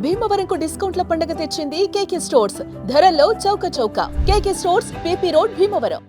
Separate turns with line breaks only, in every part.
భీమవరంకు డిస్కౌంట్ల పండుగ తెచ్చింది కేకే స్టోర్స్. ధరల్లో చౌక. కేకే స్టోర్స్, పీపీ రోడ్, భీమవరం.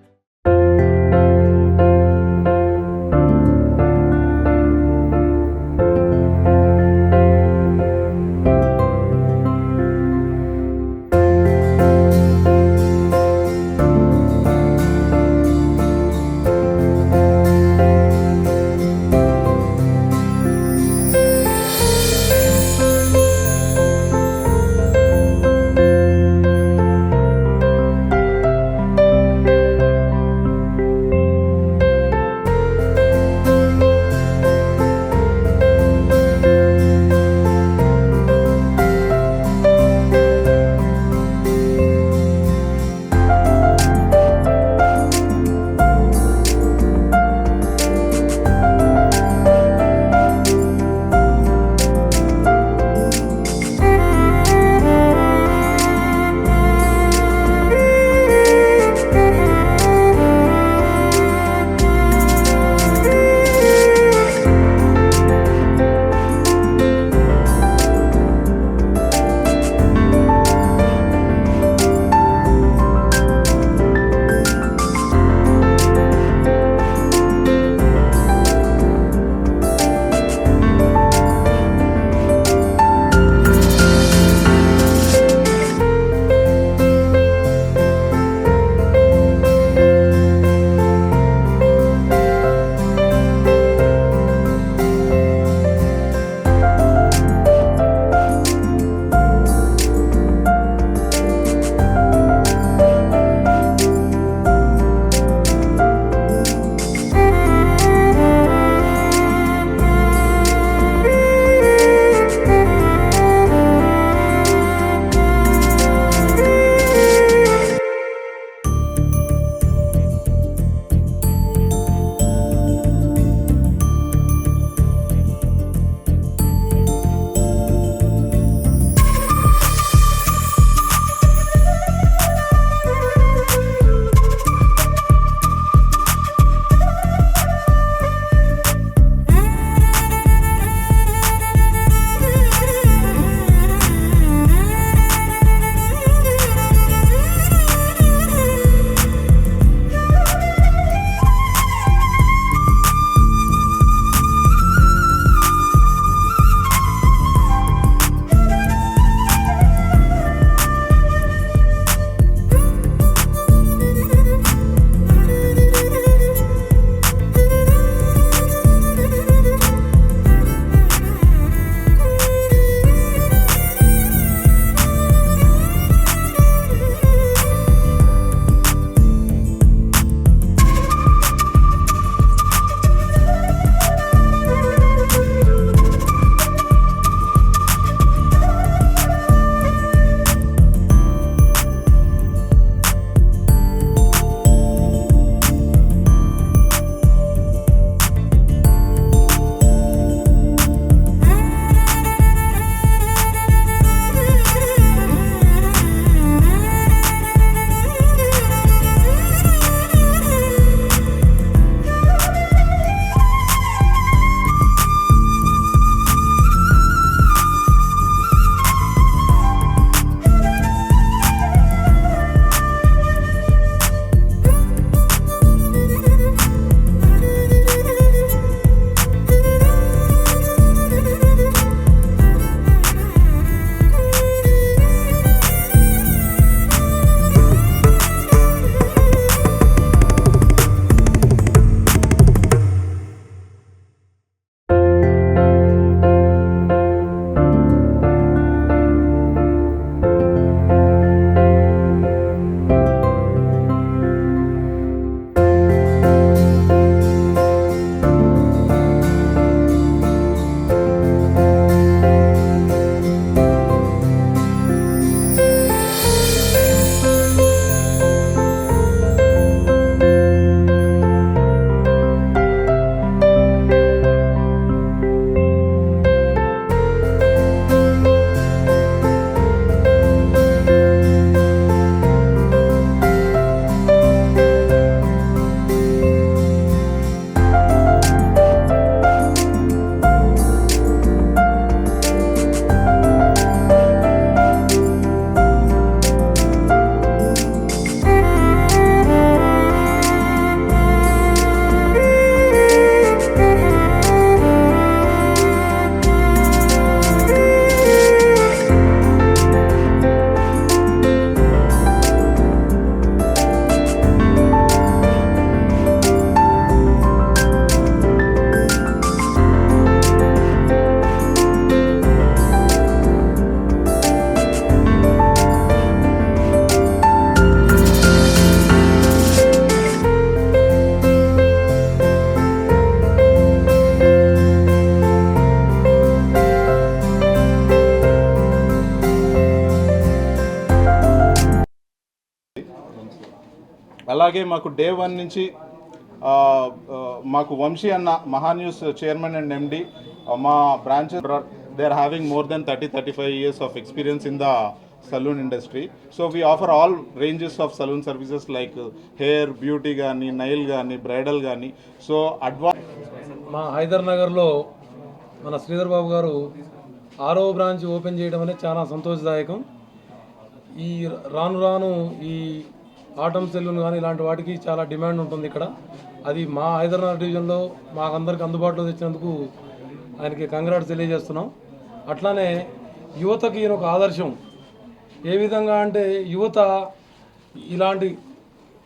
అలాగే మాకు డే 1 నుంచి మాకు వంశీ అన్న మహాన్యూస్ చైర్మన్ అండ్ ఎండి మా branches they are having more than 35 years of experience in the saloon industry. So we offer all ranges of saloon services like hair, beauty gaani, nail gaani, bridal gaani. So
మా హైదర్ నగర్లో మన శ్రీధర్ బాబు గారు 6వ branch open చేయడం అనేది చాలా సంతోషదాయకం. ఈ రాను ఈ ఆటమ్ సెలూన్ కానీ ఇలాంటి వాటికి చాలా డిమాండ్ ఉంటుంది ఇక్కడ. అది మా హైదరాబాద్ డివిజన్లో మాకందరికి అందుబాటులో తెచ్చినందుకు ఆయనకి కంగ్రాట్స్ తెలియజేస్తున్నాం. అట్లానే యువతకి ఈయన ఒక ఆదర్శం. ఏ విధంగా అంటే యువత ఇలాంటి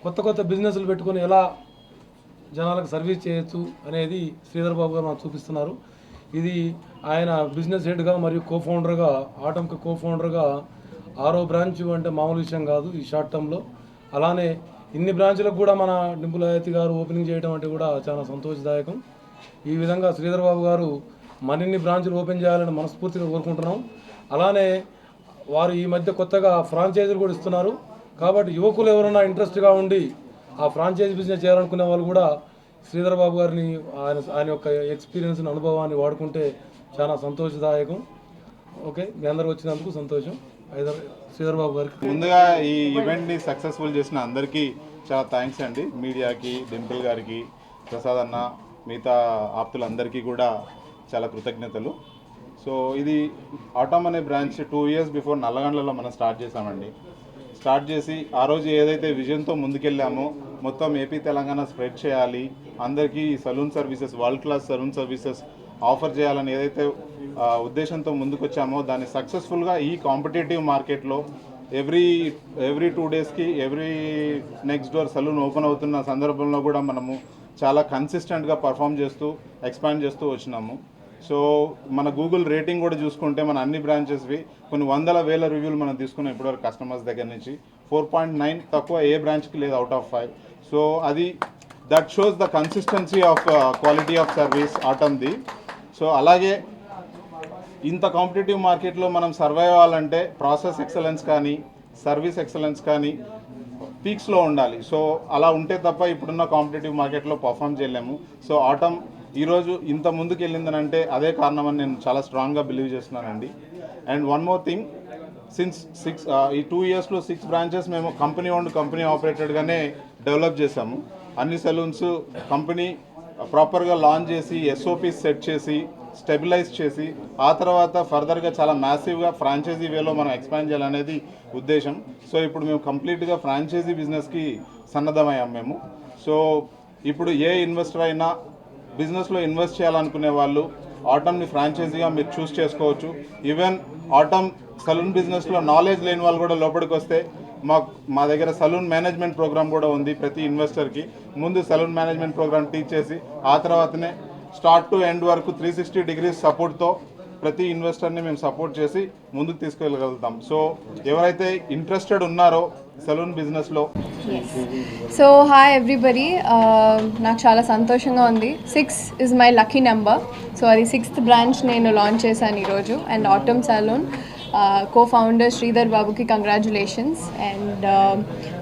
కొత్త బిజినెస్లు పెట్టుకొని ఎలా జనాలకు సర్వీస్ చేయొచ్చు అనేది శ్రీధర్ బాబు గారు మాకు చూపిస్తున్నారు. ఇది ఆయన బిజినెస్ హెడ్గా మరియు కోఫౌండర్గా ఆటమ్కి కోఫౌండర్గా 6వ బ్రాంచ్ అంటే మామూలు విషయం కాదు ఈ షార్ట్ టర్మ్లో. అలానే ఇన్ని బ్రాంచ్లకు కూడా మన డింపుల్ హయాతి గారు ఓపెనింగ్ చేయడం అంటే కూడా చాలా సంతోషదాయకం. ఈ విధంగా శ్రీధర్ బాబు గారు మరిన్ని బ్రాంచ్లు ఓపెన్ చేయాలని మనస్ఫూర్తిగా కోరుకుంటున్నాం. అలానే వారు ఈ మధ్య కొత్తగా ఫ్రాంచైజీలు కూడా ఇస్తున్నారు. కాబట్టి యువకులు ఎవరైనా ఇంట్రెస్ట్గా ఉండి ఆ ఫ్రాంచైజీ బిజినెస్ చేయాలనుకునే వాళ్ళు కూడా శ్రీధర్ బాబు గారిని ఆయన యొక్క ఎక్స్పీరియన్స్ని అనుభవాన్ని వాడుకుంటే చాలా సంతోషదాయకం. ఓకే, మీ అందరూ వచ్చినందుకు సంతోషం. శ్రీధర్ బాబు గారికి
ముందుగా ఈ ఈవెంట్ని సక్సెస్ఫుల్ చేసిన అందరికీ చాలా థ్యాంక్స్ అండి. మీడియాకి, డింపుల్ గారికి, ప్రసాద్ అన్న, మిగతా ఆప్తులందరికీ కూడా చాలా కృతజ్ఞతలు. సో ఇది ఆటమ్ అనే బ్రాంచ్ 2 years బిఫోర్ నల్లగండ్లలో మనం స్టార్ట్ చేసామండి. స్టార్ట్ చేసి ఆ రోజు ఏదైతే విజన్తో ముందుకెళ్ళామో మొత్తం ఏపీ తెలంగాణ స్ప్రెడ్ చేయాలి, అందరికీ salon services, world class salon services offer చేయాలని ఏదైతే ఉద్దేశంతో ముందుకొచ్చామో దాన్ని సక్సెస్ఫుల్గా ఈ కాంపిటేటివ్ మార్కెట్లో ఎవ్రీ 2 daysకి every next door salon open అవుతున్న సందర్భంలో కూడా మనము చాలా కన్సిస్టెంట్గా పర్ఫామ్ చేస్తూ ఎక్స్పాండ్ చేస్తూ వచ్చినాము. సో మన గూగుల్ రేటింగ్ కూడా చూసుకుంటే మన అన్ని బ్రాంచెస్వి కొన్ని వందల వేల రివ్యూలు మనం తీసుకున్నాం ఇప్పటివరకు కస్టమర్స్ దగ్గర నుంచి. 4.9 తక్కువ ఏ బ్రాంచ్కి లేదు అవుట్ ఆఫ్ 5. సో అది that shows the consistency of quality of service ఆటమ్ది. సో అలాగే ఇంత కాంపిటేటివ్ మార్కెట్లో మనం సర్వైవ్ అవ్వాలంటే ప్రాసెస్ ఎక్సలెన్స్ కానీ సర్వీస్ ఎక్సలెన్స్ కానీ పీక్స్లో ఉండాలి. సో అలా ఉంటే తప్ప ఇప్పుడున్న కాంపిటేటివ్ మార్కెట్లో పర్ఫామ్ చేయలేము. సో ఆటమ్ ఈరోజు ఇంత ముందుకు వెళ్ళిందనంటే అదే కారణమని నేను చాలా స్ట్రాంగ్గా బిలీవ్ చేస్తున్నానండి. And one more thing, since ఈ 2 yearsలో 6 branches మేము కంపెనీ ఓన్డ్ కంపెనీ ఆపరేటెడ్గానే డెవలప్ చేసాము. అన్ని సెలూన్స్ కంపెనీ ప్రాపర్గా లాంచ్ చేసి SOPs సెట్ చేసి స్టెబిలైజ్ చేసి ఆ తర్వాత ఫర్దర్గా చాలా మ్యాసివ్గా ఫ్రాంచైజీ వేలో మనం ఎక్స్పాండ్ చేయాలనేది ఉద్దేశం. సో ఇప్పుడు మేము కంప్లీట్గా ఫ్రాంచైజీ బిజినెస్కి సన్నద్ధమయ్యాం మేము. సో ఇప్పుడు ఏ ఇన్వెస్టర్ అయినా బిజినెస్లో ఇన్వెస్ట్ చేయాలనుకునే వాళ్ళు ఆటమ్ని ఫ్రాంచైజీగా మీరు చూస్ చేసుకోవచ్చు. ఈవెన్ ఆటమ్ సలూన్ బిజినెస్లో నాలెడ్జ్ లేని వాళ్ళు కూడా లోపలికి వస్తే మా దగ్గర సలూన్ మేనేజ్మెంట్ ప్రోగ్రామ్ కూడా ఉంది. ప్రతి ఇన్వెస్టర్కి ముందు సలూన్ మేనేజ్మెంట్ ప్రోగ్రామ్ టీచ్ చేసి ఆ తర్వాతనే స్టార్ట్ టు ఎండ్ వరకు 360 degrees సపోర్ట్తో ప్రతి ఇన్వెస్టర్ని మేము సపోర్ట్ చేసి ముందుకు తీసుకెళ్ళగలుగుతాం. సో ఎవరైతే ఇంట్రెస్టెడ్ ఉన్నారో సలూన్ బిజినెస్లో.
సో హాయ్ ఎవ్రీబడి, నాకు చాలా సంతోషంగా ఉంది. 6 is my lucky number. So అది 6th బ్రాంచ్ నేను లాంచ్ చేశాను ఈరోజు. And atom saloon co-founder Sridhar బాబుకి కంగ్రాచులేషన్స్. అండ్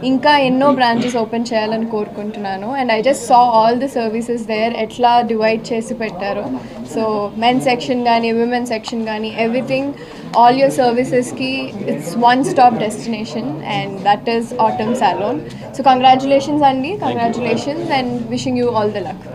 ఇంకా ఎన్నో బ్రాంచెస్ ఓపెన్ చేయాలని కోరుకుంటున్నాను. And I just saw all the services there, ఎట్లా డివైడ్ చేసి పెట్టారు. సో మెన్ సెక్షన్ కానీ విమెన్ సెక్షన్ కానీ ఎవ్రీథింగ్, ఆల్ యువర్ సర్వీసెస్కి it's one stop destination and that is Atom Salon. So congratulations అండి, congratulations and wishing you all the luck.